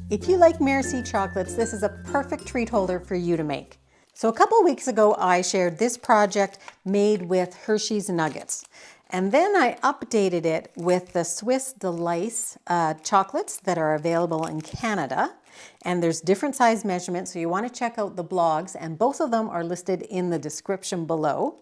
If you like Merci chocolates, this is a perfect treat holder for you to make. So a couple weeks ago, I shared this project made with Hershey's Nuggets. And then I updated it with the Swiss Delice chocolates that are available in Canada. And there's different size measurements, so you want to check out the blogs, and both of them are listed in the description below.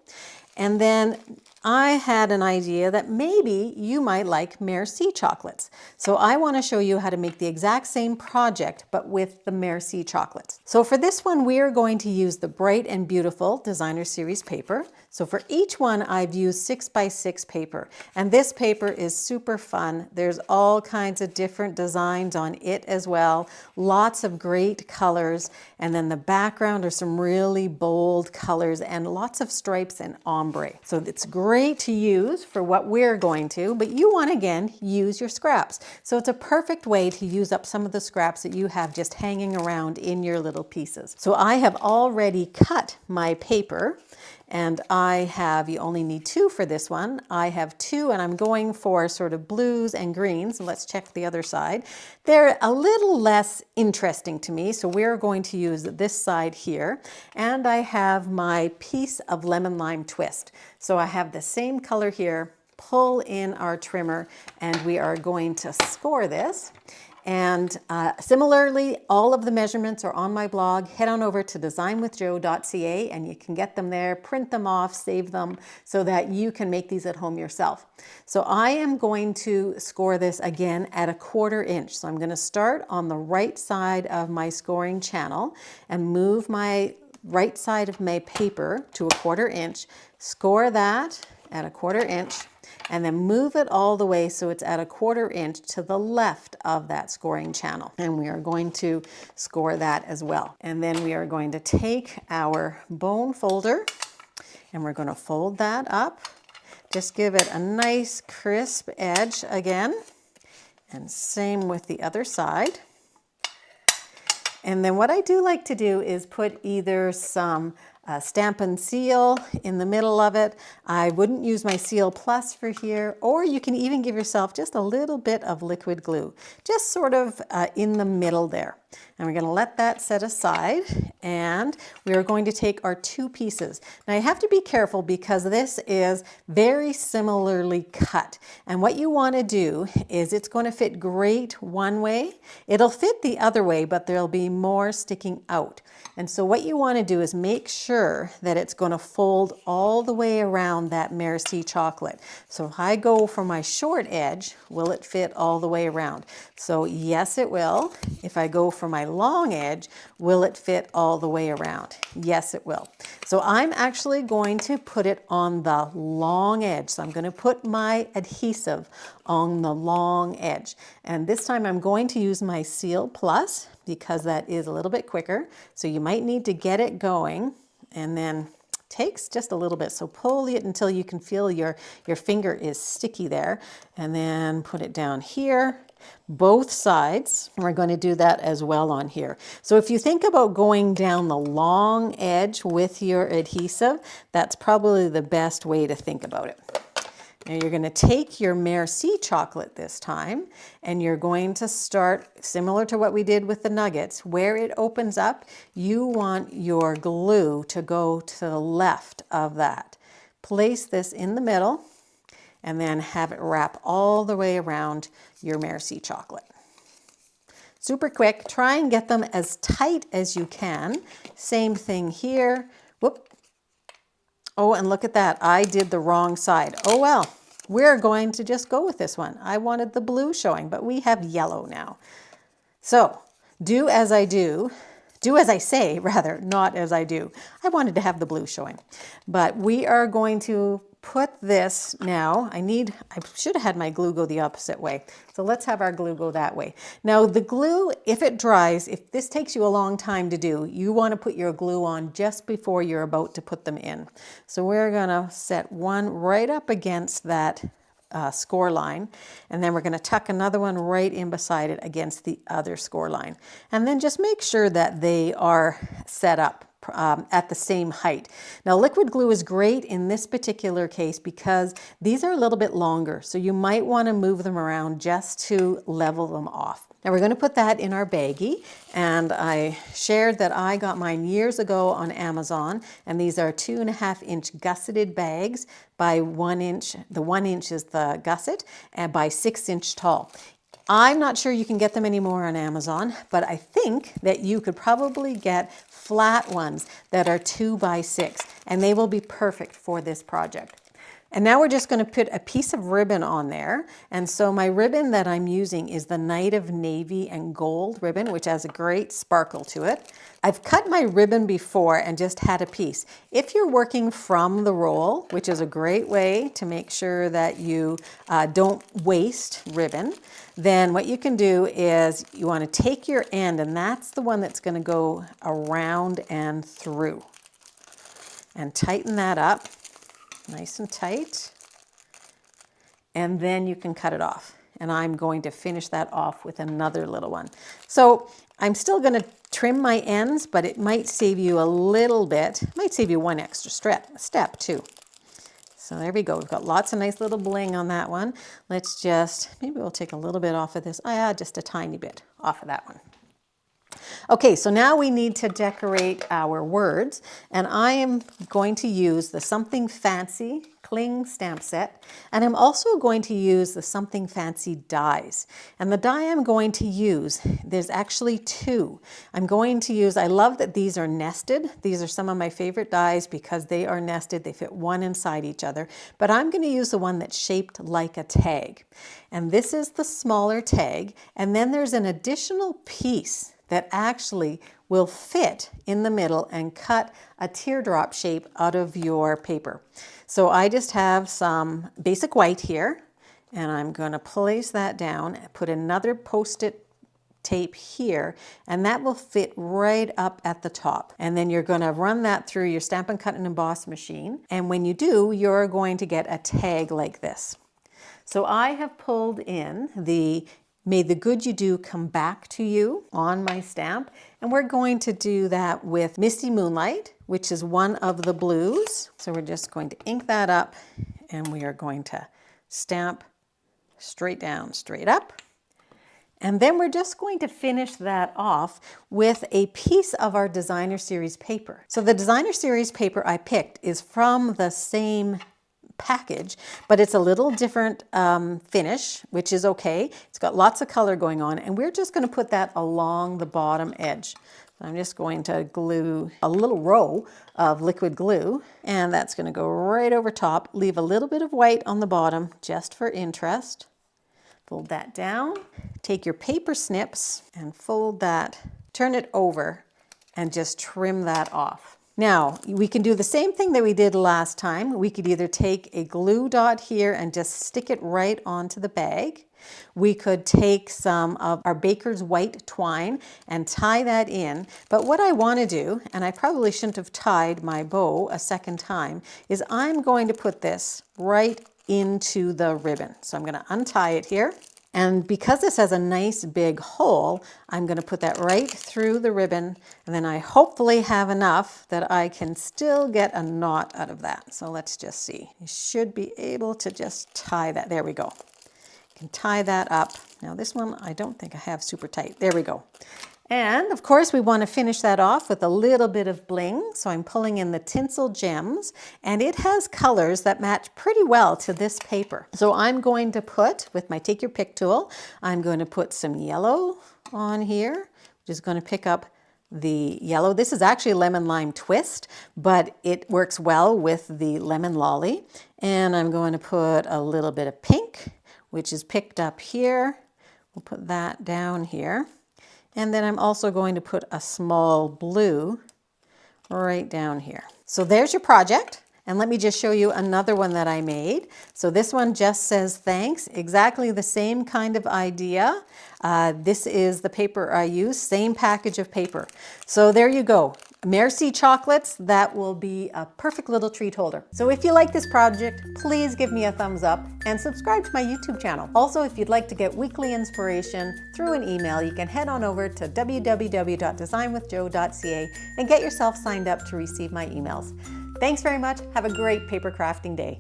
And then I had an idea that maybe you might like Merci chocolates. So I want to show you how to make the exact same project, but with the Merci chocolates. So for this one, we are going to use the Bright and Beautiful Designer Series paper. So for each one, I've used 6x6 paper. And this paper is super fun. There's all kinds of different designs on it as well. Lots of great colors. And then the background are some really bold colors and lots of stripes and ombre. So it's great to use for what we're going to, but you want to, again, use your scraps. So it's a perfect way to use up some of the scraps that you have just hanging around in your little pieces. So I have already cut my paper, and you only need 2 for this one. I have 2, and I'm going for sort of blues and greens. Let's check the other side. They're a little less interesting to me, so we're going to use this side here. And I have my piece of lemon lime twist. So I have the same color here. Pull in our trimmer, and we are going to score this. And similarly, all of the measurements are on my blog. Head on over to designwithjo.ca and you can get them there, print them off, save them so that you can make these at home yourself. So I am going to score this again at 1/4 inch. So I'm going to start on the right side of my scoring channel and move my right side of my paper to 1/4 inch, score that at 1/4 inch, and then move it all the way so it's at 1/4 inch to the left of that scoring channel. And we are going to score that as well. And then we are going to take our bone folder and we're going to fold that up. Just give it a nice crisp edge again. And same with the other side. And then what I do like to do is put either some Stampin' Seal in the middle of it. I wouldn't use my Seal Plus for here, or you can even give yourself just a little bit of liquid glue, just sort of in the middle there. And we're going to let that set aside, and we are going to take our 2 pieces. Now you have to be careful because this is very similarly cut. And what you want to do is it's going to fit great one way. It'll fit the other way, but there'll be more sticking out. And so what you want to do is make sure that it's going to fold all the way around that Merci chocolate. So if I go for my short edge, will it fit all the way around? So yes, it will. If I go for my long edge, will it fit all the way around? Yes, it will. So I'm actually going to put it on the long edge. So I'm going to put my adhesive on the long edge. And this time I'm going to use my Seal Plus because that is a little bit quicker. So you might need to get it going, and then takes just a little bit. So pull it until you can feel your finger is sticky there, and then put it down here. Both sides. We're going to do that as well on here. So if you think about going down the long edge with your adhesive, that's probably the best way to think about it. Now you're going to take your Merci chocolate this time, and you're going to start similar to what we did with the nuggets. Where it opens up, you want your glue to go to the left of that. Place this in the middle, and then have it wrap all the way around your Merci chocolate. Super quick. Try and get them as tight as you can. Same thing here. Whoop. Oh, and look at that. I did the wrong side. Oh, well, we're going to just go with this one. I wanted the blue showing, but we have yellow now. So do as I do. Do as I say, rather, not as I do. I wanted to have the blue showing. But we are going to put this now. I should have had my glue go the opposite way. So let's have our glue go that way. Now the glue, if it dries, if this takes you a long time to do, you want to put your glue on just before you're about to put them in. So we're going to set one right up against that score line, and then we're going to tuck another one right in beside it against the other score line. And then just make sure that they are set up at the same height. Now liquid glue is great in this particular case because these are a little bit longer, so you might want to move them around just to level them off. Now we're going to put that in our baggie, and I shared that I got mine years ago on Amazon, and these are 2.5-inch gusseted bags by 1 inch. The 1 inch is the gusset, and by 6 inch tall. I'm not sure you can get them anymore on Amazon, but I think that you could probably get flat ones that are 2 by 6, and they will be perfect for this project. And now we're just going to put a piece of ribbon on there. And so my ribbon that I'm using is the Night of Navy and Gold ribbon, which has a great sparkle to it. I've cut my ribbon before and just had a piece. If you're working from the roll, which is a great way to make sure that you don't waste ribbon, then what you can do is you want to take your end, and that's the one that's going to go around and through. And tighten that up. Nice and tight, and then you can cut it off. And I'm going to finish that off with another little one. So I'm still going to trim my ends, but it might save you a little bit. It might save you one extra step too. So there we go. We've got lots of nice little bling on that one. Let's just, maybe we'll take a little bit off of this. Just a tiny bit off of that one. Okay, so now we need to decorate our words, and I am going to use the Something Fancy Cling stamp set, and I'm also going to use the Something Fancy dies. And the die I'm going to use, there's actually 2. I'm going to use, I love that these are nested. These are some of my favorite dies because they are nested. They fit one inside each other, but I'm going to use the one that's shaped like a tag. And this is the smaller tag, and then there's an additional piece that actually will fit in the middle and cut a teardrop shape out of your paper. So I just have some basic white here, and I'm going to place that down, put another post-it tape here, and that will fit right up at the top. And then you're going to run that through your Stampin' Cut and Emboss machine, and when you do, you're going to get a tag like this. So I have pulled in the May the Good You Do Come Back to You on my stamp, and we're going to do that with Misty Moonlight, which is one of the blues. So we're just going to ink that up, and we are going to stamp straight down, straight up. And then we're just going to finish that off with a piece of our Designer Series paper. So the Designer Series paper I picked is from the same package, but it's a little different finish, which is okay. It's got lots of color going on, and we're just going to put that along the bottom edge. So I'm just going to glue a little row of liquid glue, and that's going to go right over top. Leave a little bit of white on the bottom just for interest. Fold that down. Take your paper snips and fold that, turn it over, and just trim that off. Now, we can do the same thing that we did last time. We could either take a glue dot here and just stick it right onto the bag. We could take some of our baker's white twine and tie that in. But what I want to do, and I probably shouldn't have tied my bow a second time, is I'm going to put this right into the ribbon. So I'm going to untie it here. And because this has a nice big hole, I'm going to put that right through the ribbon, and then I hopefully have enough that I can still get a knot out of that. So let's just see. You should be able to just tie that. There we go. You can tie that up. Now this one, I don't think I have super tight. There we go. And of course we want to finish that off with a little bit of bling. So I'm pulling in the Tinsel Gems, and it has colors that match pretty well to this paper. So I'm going to put, with my Take Your Pick tool, I'm going to put some yellow on here, which is going to pick up the yellow. This is actually Lemon Lime Twist, but it works well with the Lemon Lolly. And I'm going to put a little bit of pink, which is picked up here. We'll put that down here. And then I'm also going to put a small blue right down here. So there's your project. And let me just show you another one that I made. So this one just says thanks, exactly the same kind of idea. This is the paper I use, same package of paper. So there you go. Merci chocolates, that will be a perfect little treat holder. So if you like this project, please give me a thumbs up and subscribe to my YouTube channel. Also, if you'd like to get weekly inspiration through an email, you can head on over to www.designwithjo.ca and get yourself signed up to receive my emails. Thanks very much. Have a great paper crafting day.